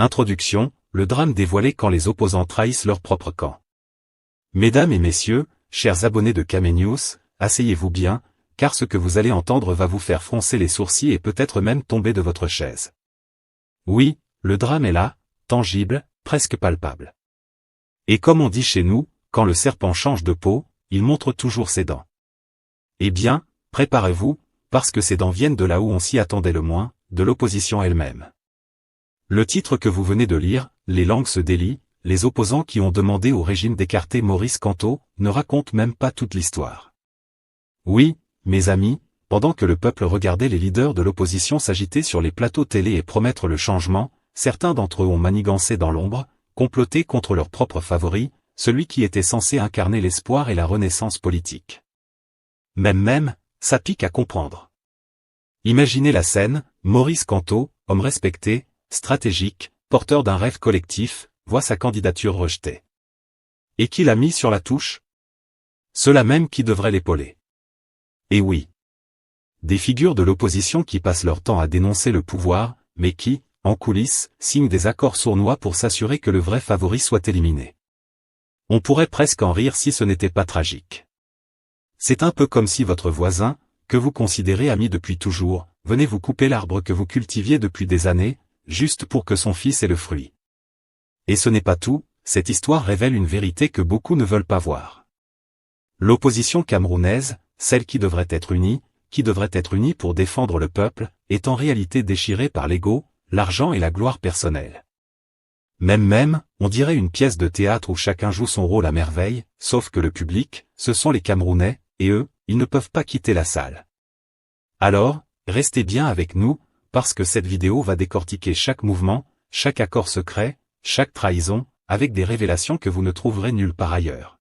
Introduction, le drame dévoilé quand les opposants trahissent leur propre camp. Mesdames et messieurs, chers abonnés de Kame News, asseyez-vous bien, car ce que vous allez entendre va vous faire froncer les sourcils et peut-être même tomber de votre chaise. Oui, le drame est là, tangible, presque palpable. Et comme on dit chez nous, quand le serpent change de peau, il montre toujours ses dents. Eh bien, préparez-vous, parce que ces dents viennent de là où on s'y attendait le moins, de l'opposition elle-même. Le titre que vous venez de lire, Les langues se délient, les opposants qui ont demandé au régime d'écarter Maurice Kamto, ne racontent même pas toute l'histoire. Oui, mes amis, pendant que le peuple regardait les leaders de l'opposition s'agiter sur les plateaux télé et promettre le changement, certains d'entre eux ont manigancé dans l'ombre, comploté contre leur propre favori, celui qui était censé incarner l'espoir et la renaissance politique. Même, ça pique à comprendre. Imaginez la scène, Maurice Kamto, homme respecté, stratégique, porteur d'un rêve collectif, voit sa candidature rejetée. Et qui l'a mis sur la touche? Ceux-là même qui devraient l'épauler. Et oui. Des figures de l'opposition qui passent leur temps à dénoncer le pouvoir, mais qui, en coulisses, signent des accords sournois pour s'assurer que le vrai favori soit éliminé. On pourrait presque en rire si ce n'était pas tragique. C'est un peu comme si votre voisin, que vous considérez ami depuis toujours, venait vous couper l'arbre que vous cultiviez depuis des années, juste pour que son fils ait le fruit. Et ce n'est pas tout, cette histoire révèle une vérité que beaucoup ne veulent pas voir. L'opposition camerounaise, celle qui devrait être unie pour défendre le peuple, est en réalité déchirée par l'ego, l'argent et la gloire personnelle. Même, on dirait une pièce de théâtre où chacun joue son rôle à merveille, sauf que le public, ce sont les Camerounais, et eux, ils ne peuvent pas quitter la salle. Alors, restez bien avec nous, parce que cette vidéo va décortiquer chaque mouvement, chaque accord secret, chaque trahison, avec des révélations que vous ne trouverez nulle part ailleurs.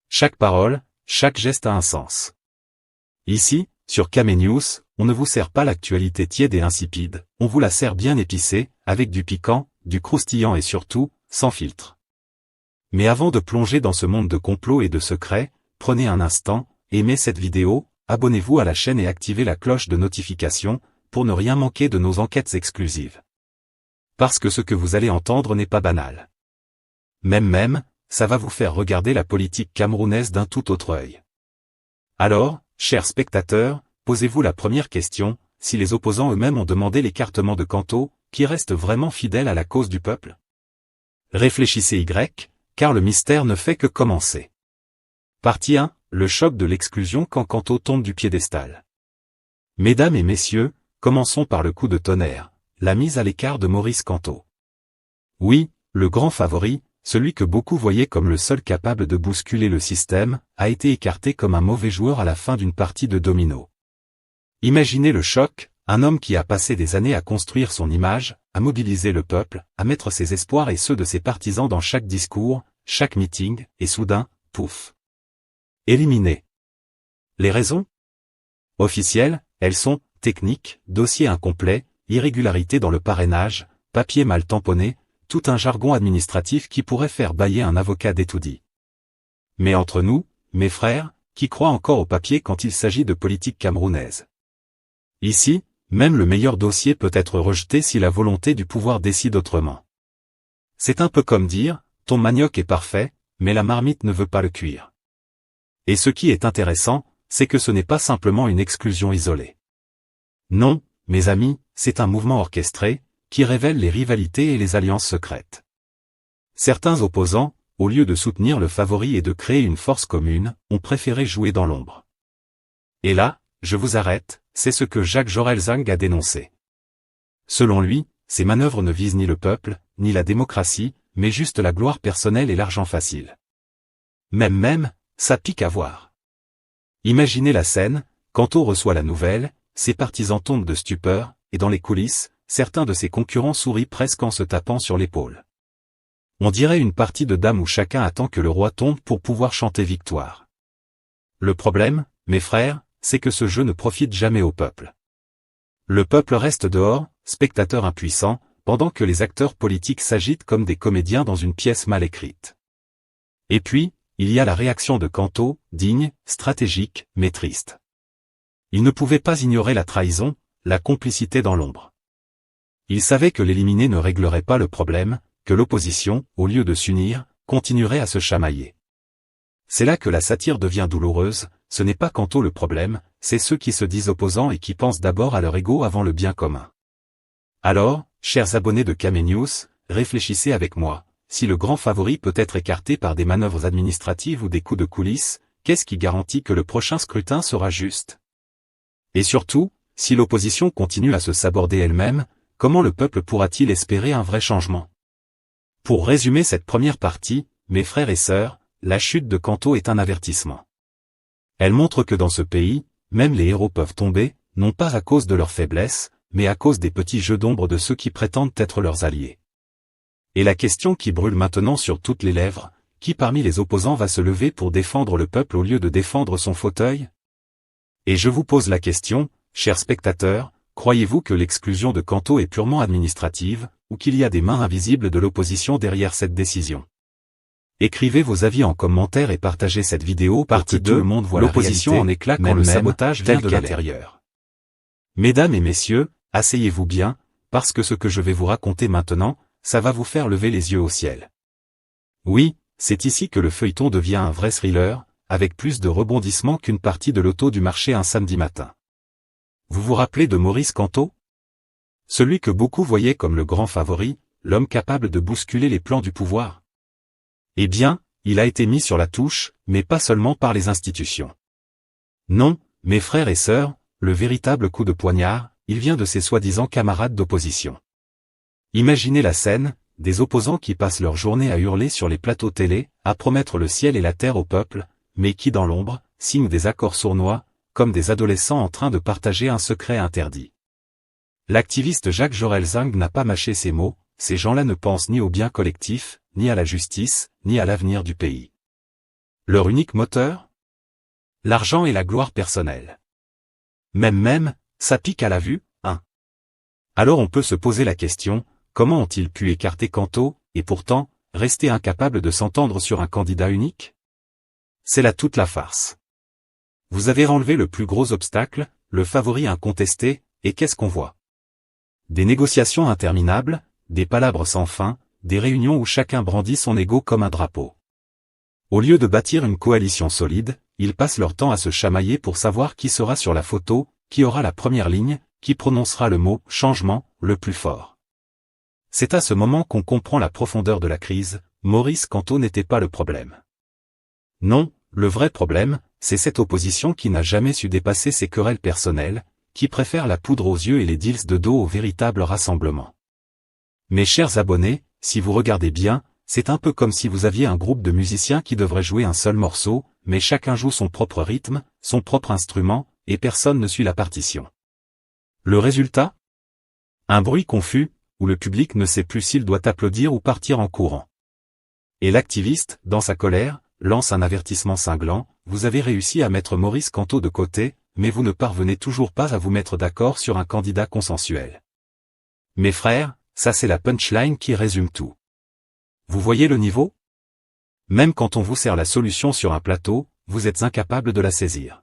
Chaque parole, chaque geste a un sens. Ici, sur Kame News, on ne vous sert pas l'actualité tiède et insipide, on vous la sert bien épicée, avec du piquant, du croustillant et surtout, sans filtre. Mais avant de plonger dans ce monde de complots et de secrets, prenez un instant, aimez cette vidéo, abonnez-vous à la chaîne et activez la cloche de notification, pour ne rien manquer de nos enquêtes exclusives. Parce que ce que vous allez entendre n'est pas banal. Même, ça va vous faire regarder la politique camerounaise d'un tout autre œil. Alors, chers spectateurs, posez-vous la première question, si les opposants eux-mêmes ont demandé l'écartement de Kamto, qui reste vraiment fidèle à la cause du peuple? Réfléchissez car le mystère ne fait que commencer. Partie 1, le choc de l'exclusion quand Kamto tombe du piédestal. Mesdames et messieurs, commençons par le coup de tonnerre, la mise à l'écart de Maurice Kamto. Oui, le grand favori, celui que beaucoup voyaient comme le seul capable de bousculer le système, a été écarté comme un mauvais joueur à la fin d'une partie de domino. Imaginez le choc, un homme qui a passé des années à construire son image, à mobiliser le peuple, à mettre ses espoirs et ceux de ses partisans dans chaque discours, chaque meeting, et soudain, pouf. Éliminé. Les raisons? Officielles, elles sont, techniques, dossier incomplet, irrégularité dans le parrainage, papier mal tamponné, tout un jargon administratif qui pourrait faire bâiller un avocat d'étoudi. Mais entre nous, mes frères, qui croient encore au papier quand il s'agit de politique camerounaise? Ici, même le meilleur dossier peut être rejeté si la volonté du pouvoir décide autrement. C'est un peu comme dire, ton manioc est parfait, mais la marmite ne veut pas le cuire. Et ce qui est intéressant, c'est que ce n'est pas simplement une exclusion isolée. Non, mes amis, c'est un mouvement orchestré, qui révèle les rivalités et les alliances secrètes. Certains opposants, au lieu de soutenir le favori et de créer une force commune, ont préféré jouer dans l'ombre. Et là, je vous arrête, c'est ce que Jacques Jorelzang a dénoncé. Selon lui, ces manœuvres ne visent ni le peuple, ni la démocratie, mais juste la gloire personnelle et l'argent facile. Même, ça pique à voir. Imaginez la scène, Kamto reçoit la nouvelle, ses partisans tombent de stupeur, et dans les coulisses, certains de ses concurrents sourient presque en se tapant sur l'épaule. On dirait une partie de dames où chacun attend que le roi tombe pour pouvoir chanter victoire. Le problème, mes frères, c'est que ce jeu ne profite jamais au peuple. Le peuple reste dehors, spectateur impuissant, pendant que les acteurs politiques s'agitent comme des comédiens dans une pièce mal écrite. Et puis, il y a la réaction de Kamto, digne, stratégique, mais triste. Il ne pouvait pas ignorer la trahison, la complicité dans l'ombre. Il savait que l'éliminer ne réglerait pas le problème, que l'opposition, au lieu de s'unir, continuerait à se chamailler. C'est là que la satire devient douloureuse, ce n'est pas Kanto le problème, c'est ceux qui se disent opposants et qui pensent d'abord à leur ego avant le bien commun. Alors, chers abonnés de Kame News, réfléchissez avec moi, si le grand favori peut être écarté par des manœuvres administratives ou des coups de coulisses, qu'est-ce qui garantit que le prochain scrutin sera juste? Et surtout, si l'opposition continue à se saborder elle-même, comment le peuple pourra-t-il espérer un vrai changement? Pour résumer cette première partie, mes frères et sœurs, la chute de Kanto est un avertissement. Elle montre que dans ce pays, même les héros peuvent tomber, non pas à cause de leur faiblesse, mais à cause des petits jeux d'ombre de ceux qui prétendent être leurs alliés. Et la question qui brûle maintenant sur toutes les lèvres, qui parmi les opposants va se lever pour défendre le peuple au lieu de défendre son fauteuil? Et je vous pose la question, chers spectateurs, croyez-vous que l'exclusion de Kanto est purement administrative, ou qu'il y a des mains invisibles de l'opposition derrière cette décision? Écrivez vos avis en commentaire et partagez cette vidéo. Partie 2, le monde voit l'opposition en éclat quand le sabotage vient de l'intérieur. Mesdames et messieurs, asseyez-vous bien, parce que ce que je vais vous raconter maintenant, ça va vous faire lever les yeux au ciel. Oui, c'est ici que le feuilleton devient un vrai thriller, avec plus de rebondissements qu'une partie de l'auto du marché un samedi matin. Vous vous rappelez de Maurice Kanto? Celui que beaucoup voyaient comme le grand favori, l'homme capable de bousculer les plans du pouvoir. Eh bien, il a été mis sur la touche, mais pas seulement par les institutions. Non, mes frères et sœurs, le véritable coup de poignard, il vient de ses soi-disant camarades d'opposition. Imaginez la scène, des opposants qui passent leur journée à hurler sur les plateaux télé, à promettre le ciel et la terre au peuple, mais qui dans l'ombre, signent des accords sournois, comme des adolescents en train de partager un secret interdit. L'activiste Jacques Jorel-Zing n'a pas mâché ses mots, ces gens-là ne pensent ni au bien collectif, ni à la justice, ni à l'avenir du pays. Leur unique moteur? L'argent et la gloire personnelle. Même, ça pique à la vue, hein? Alors on peut se poser la question, comment ont-ils pu écarter Kanto, et pourtant, rester incapables de s'entendre sur un candidat unique? C'est là toute la farce. Vous avez enlevé le plus gros obstacle, le favori incontesté, et qu'est-ce qu'on voit? Des négociations interminables, des palabres sans fin, des réunions où chacun brandit son ego comme un drapeau. Au lieu de bâtir une coalition solide, ils passent leur temps à se chamailler pour savoir qui sera sur la photo, qui aura la première ligne, qui prononcera le mot « changement » le plus fort. C'est à ce moment qu'on comprend la profondeur de la crise, Maurice Kanto n'était pas le problème. Non, le vrai problème, c'est cette opposition qui n'a jamais su dépasser ses querelles personnelles, qui préfère la poudre aux yeux et les deals de dos au véritable rassemblement. Mes chers abonnés, si vous regardez bien, c'est un peu comme si vous aviez un groupe de musiciens qui devraient jouer un seul morceau, mais chacun joue son propre rythme, son propre instrument, et personne ne suit la partition. Le résultat? Un bruit confus, où le public ne sait plus s'il doit applaudir ou partir en courant. Et l'activiste, dans sa colère, lance un avertissement cinglant, vous avez réussi à mettre Maurice Kanto de côté, mais vous ne parvenez toujours pas à vous mettre d'accord sur un candidat consensuel. Mes frères, ça c'est la punchline qui résume tout. Vous voyez le niveau? Même quand on vous sert la solution sur un plateau, vous êtes incapable de la saisir.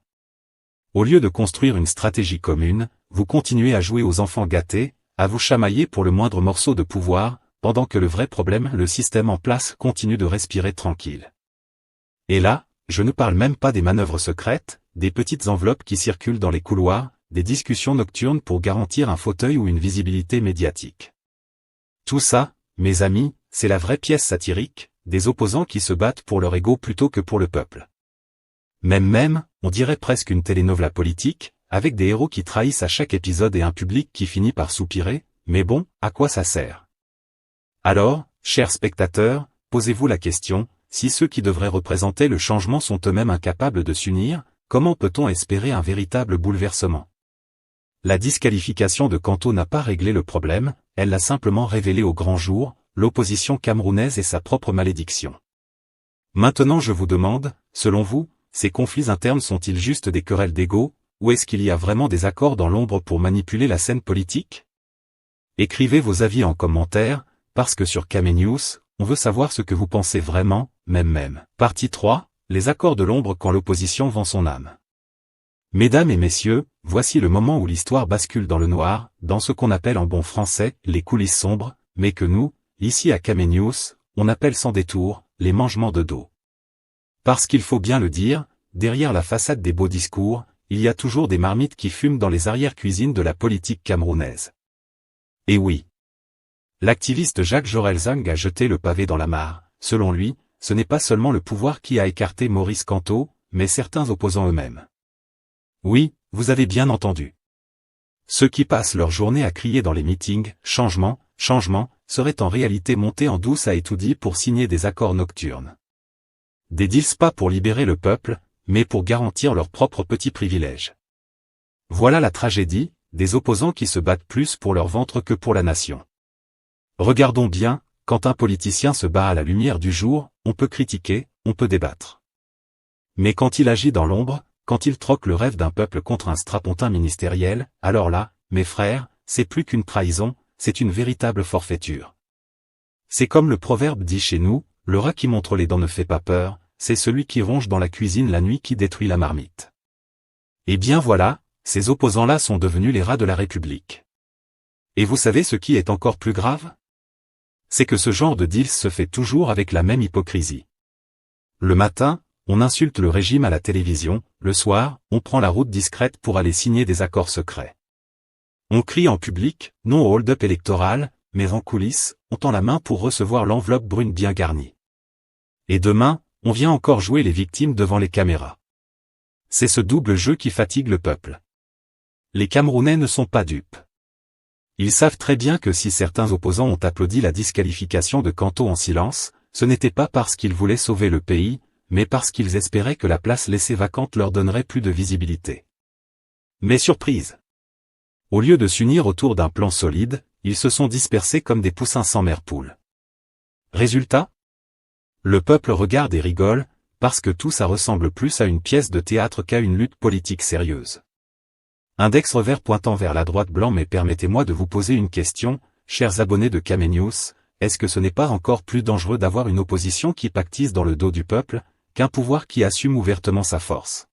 Au lieu de construire une stratégie commune, vous continuez à jouer aux enfants gâtés, à vous chamailler pour le moindre morceau de pouvoir, pendant que le vrai problème, le système en place, continue de respirer tranquille. Et là, je ne parle même pas des manœuvres secrètes, des petites enveloppes qui circulent dans les couloirs, des discussions nocturnes pour garantir un fauteuil ou une visibilité médiatique. Tout ça, mes amis, c'est la vraie pièce satirique, des opposants qui se battent pour leur ego plutôt que pour le peuple. Même, on dirait presque une telenovela politique, avec des héros qui trahissent à chaque épisode et un public qui finit par soupirer, mais bon, à quoi ça sert? Alors, chers spectateurs, posez-vous la question, si ceux qui devraient représenter le changement sont eux-mêmes incapables de s'unir, comment peut-on espérer un véritable bouleversement? La disqualification de Kanto n'a pas réglé le problème, elle l'a simplement révélé au grand jour, l'opposition camerounaise et sa propre malédiction. Maintenant je vous demande, selon vous, ces conflits internes sont-ils juste des querelles d'ego, ou est-ce qu'il y a vraiment des accords dans l'ombre pour manipuler la scène politique? Écrivez vos avis en commentaire, parce que sur Kame News, on veut savoir ce que vous pensez vraiment, même. Partie 3, les accords de l'ombre quand l'opposition vend son âme. Mesdames et messieurs, voici le moment où l'histoire bascule dans le noir, dans ce qu'on appelle en bon français, les coulisses sombres, mais que nous, ici à Kamenious, on appelle sans détour, les mangements de dos. Parce qu'il faut bien le dire, derrière la façade des beaux discours, il y a toujours des marmites qui fument dans les arrière-cuisines de la politique camerounaise. Et oui. L'activiste Jacques Jorel-Zang a jeté le pavé dans la mare. Selon lui, ce n'est pas seulement le pouvoir qui a écarté Maurice Kamto, mais certains opposants eux-mêmes. Oui, vous avez bien entendu. Ceux qui passent leur journée à crier dans les meetings « Changement, changement » seraient en réalité montés en douce à Etoudi pour signer des accords nocturnes. Des deals pas pour libérer le peuple, mais pour garantir leurs propres petits privilèges. Voilà la tragédie, des opposants qui se battent plus pour leur ventre que pour la nation. Regardons bien, quand un politicien se bat à la lumière du jour, on peut critiquer, on peut débattre. Mais quand il agit dans l'ombre, quand il troque le rêve d'un peuple contre un strapontin ministériel, alors là, mes frères, c'est plus qu'une trahison, c'est une véritable forfaiture. C'est comme le proverbe dit chez nous, le rat qui montre les dents ne fait pas peur, c'est celui qui ronge dans la cuisine la nuit qui détruit la marmite. Et bien voilà, ces opposants-là sont devenus les rats de la République. Et vous savez ce qui est encore plus grave? C'est que ce genre de deal se fait toujours avec la même hypocrisie. Le matin, on insulte le régime à la télévision, le soir, on prend la route discrète pour aller signer des accords secrets. On crie en public, non au hold-up électoral, mais en coulisses, on tend la main pour recevoir l'enveloppe brune bien garnie. Et demain, on vient encore jouer les victimes devant les caméras. C'est ce double jeu qui fatigue le peuple. Les Camerounais ne sont pas dupes. Ils savent très bien que si certains opposants ont applaudi la disqualification de Kamto en silence, ce n'était pas parce qu'ils voulaient sauver le pays, mais parce qu'ils espéraient que la place laissée vacante leur donnerait plus de visibilité. Mais surprise! Au lieu de s'unir autour d'un plan solide, ils se sont dispersés comme des poussins sans mère-poule. Résultat? Le peuple regarde et rigole, parce que tout ça ressemble plus à une pièce de théâtre qu'à une lutte politique sérieuse. Index revers pointant vers la droite blanc, mais permettez-moi de vous poser une question, chers abonnés de Kamenious, est-ce que ce n'est pas encore plus dangereux d'avoir une opposition qui pactise dans le dos du peuple, qu'un pouvoir qui assume ouvertement sa force?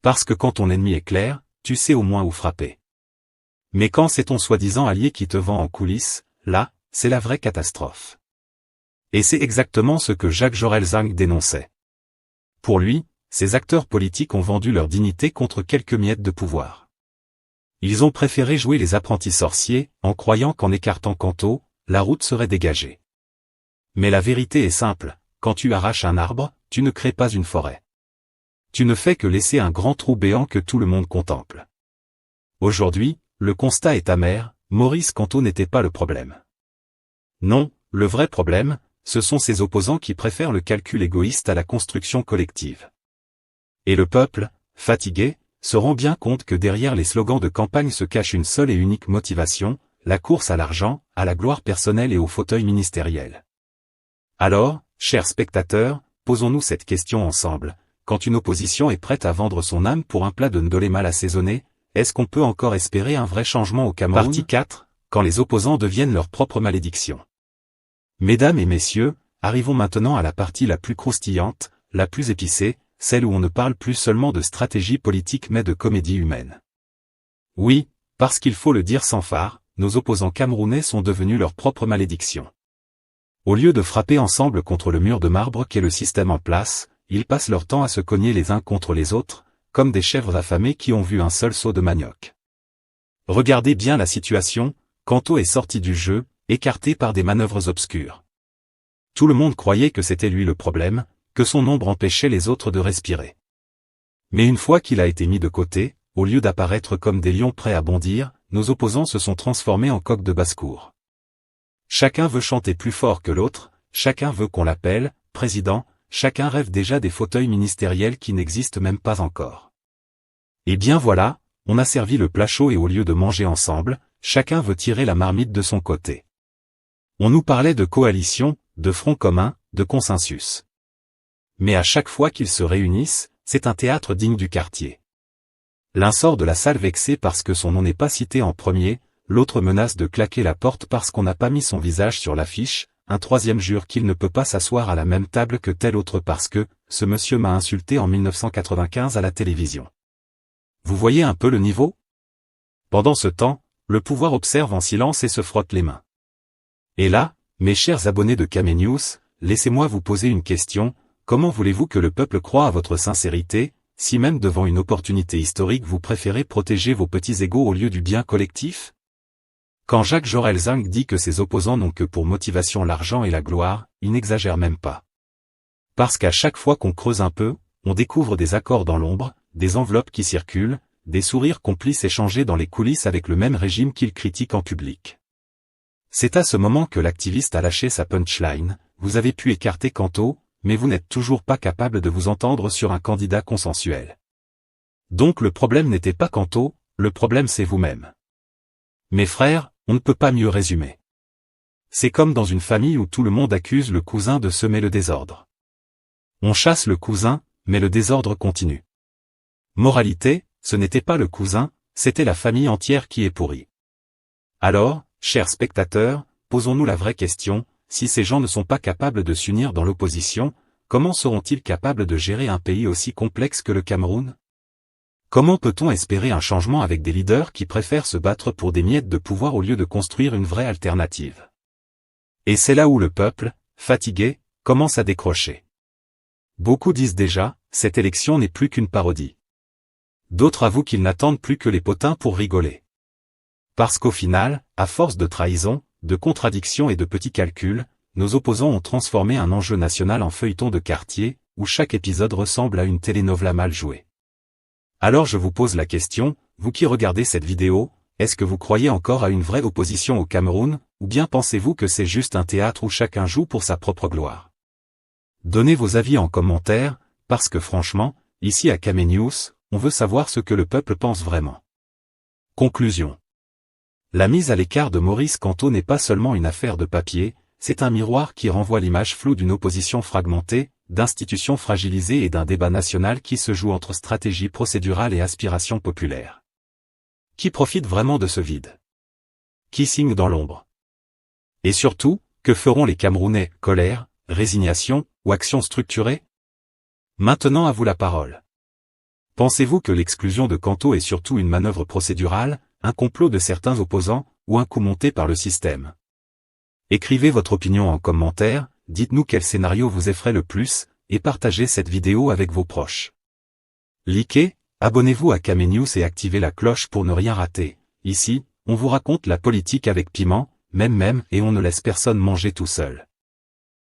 Parce que quand ton ennemi est clair, tu sais au moins où frapper. Mais quand c'est ton soi-disant allié qui te vend en coulisses, là, c'est la vraie catastrophe. Et c'est exactement ce que Jacques Jorel-Zang dénonçait. Pour lui, ces acteurs politiques ont vendu leur dignité contre quelques miettes de pouvoir. Ils ont préféré jouer les apprentis sorciers, en croyant qu'en écartant Kamto, la route serait dégagée. Mais la vérité est simple, quand tu arraches un arbre, tu ne crées pas une forêt. Tu ne fais que laisser un grand trou béant que tout le monde contemple. Aujourd'hui, le constat est amer, Maurice Kamto n'était pas le problème. Non, le vrai problème, ce sont ces opposants qui préfèrent le calcul égoïste à la construction collective. Et le peuple, fatigué, se rend bien compte que derrière les slogans de campagne se cache une seule et unique motivation, la course à l'argent, à la gloire personnelle et au fauteuil ministériel. Alors, chers spectateurs, posons-nous cette question ensemble. Quand une opposition est prête à vendre son âme pour un plat de ndolé mal assaisonné, est-ce qu'on peut encore espérer un vrai changement au Cameroun? Partie 4, quand les opposants deviennent leur propre malédiction. Mesdames et messieurs, arrivons maintenant à la partie la plus croustillante, la plus épicée, celle où on ne parle plus seulement de stratégie politique mais de comédie humaine. Oui, parce qu'il faut le dire sans phare, nos opposants camerounais sont devenus leur propre malédiction. Au lieu de frapper ensemble contre le mur de marbre qu'est le système en place, ils passent leur temps à se cogner les uns contre les autres, comme des chèvres affamées qui ont vu un seul seau de manioc. Regardez bien la situation, Kamto est sorti du jeu, écarté par des manœuvres obscures. Tout le monde croyait que c'était lui le problème, que son ombre empêchait les autres de respirer. Mais une fois qu'il a été mis de côté, au lieu d'apparaître comme des lions prêts à bondir, nos opposants se sont transformés en coqs de basse-cour. Chacun veut chanter plus fort que l'autre, chacun veut qu'on l'appelle président, chacun rêve déjà des fauteuils ministériels qui n'existent même pas encore. Et bien voilà, on a servi le plat chaud et au lieu de manger ensemble, chacun veut tirer la marmite de son côté. On nous parlait de coalition, de front commun, de consensus. Mais à chaque fois qu'ils se réunissent, c'est un théâtre digne du quartier. L'un sort de la salle vexé parce que son nom n'est pas cité en premier, l'autre menace de claquer la porte parce qu'on n'a pas mis son visage sur l'affiche, un troisième jure qu'il ne peut pas s'asseoir à la même table que tel autre parce que, ce monsieur m'a insulté en 1995 à la télévision. Vous voyez un peu le niveau? Pendant ce temps, le pouvoir observe en silence et se frotte les mains. Et là, mes chers abonnés de Kame News, laissez-moi vous poser une question, comment voulez-vous que le peuple croie à votre sincérité, si même devant une opportunité historique vous préférez protéger vos petits égos au lieu du bien collectif? Quand Jacques Jorelzing dit que ses opposants n'ont que pour motivation l'argent et la gloire, il n'exagère même pas. Parce qu'à chaque fois qu'on creuse un peu, on découvre des accords dans l'ombre, des enveloppes qui circulent, des sourires complices échangés dans les coulisses avec le même régime qu'il critique en public. C'est à ce moment que l'activiste a lâché sa punchline, vous avez pu écarter Canto, mais vous n'êtes toujours pas capable de vous entendre sur un candidat consensuel. Donc le problème n'était pas Canto, le problème c'est vous-même. Mes frères, on ne peut pas mieux résumer. C'est comme dans une famille où tout le monde accuse le cousin de semer le désordre. On chasse le cousin, mais le désordre continue. Moralité, ce n'était pas le cousin, c'était la famille entière qui est pourrie. Alors, chers spectateurs, posons-nous la vraie question, si ces gens ne sont pas capables de s'unir dans l'opposition, comment seront-ils capables de gérer un pays aussi complexe que le Cameroun? Comment peut-on espérer un changement avec des leaders qui préfèrent se battre pour des miettes de pouvoir au lieu de construire une vraie alternative? Et c'est là où le peuple, fatigué, commence à décrocher. Beaucoup disent déjà, cette élection n'est plus qu'une parodie. D'autres avouent qu'ils n'attendent plus que les potins pour rigoler. Parce qu'au final, à force de trahison, de contradictions et de petits calculs, nos opposants ont transformé un enjeu national en feuilleton de quartier, où chaque épisode ressemble à une telenovela mal jouée. Alors je vous pose la question, vous qui regardez cette vidéo, est-ce que vous croyez encore à une vraie opposition au Cameroun, ou bien pensez-vous que c'est juste un théâtre où chacun joue pour sa propre gloire? Donnez vos avis en commentaire, parce que franchement, ici à Kame News, on veut savoir ce que le peuple pense vraiment. Conclusion. La mise à l'écart de Maurice Canto n'est pas seulement une affaire de papier, c'est un miroir qui renvoie l'image floue d'une opposition fragmentée, d'institutions fragilisées et d'un débat national qui se joue entre stratégie procédurale et aspiration populaire. Qui profite vraiment de ce vide? Qui signe dans l'ombre? Et surtout, que feront les Camerounais? Colère, résignation, ou action structurée? Maintenant à vous la parole. Pensez-vous que l'exclusion de Canto est surtout une manœuvre procédurale, un complot de certains opposants, ou un coup monté par le système? Écrivez votre opinion en commentaire, dites-nous quel scénario vous effraie le plus, et partagez cette vidéo avec vos proches. Likez, abonnez-vous à Kame News et activez la cloche pour ne rien rater. Ici, on vous raconte la politique avec piment, même, et on ne laisse personne manger tout seul.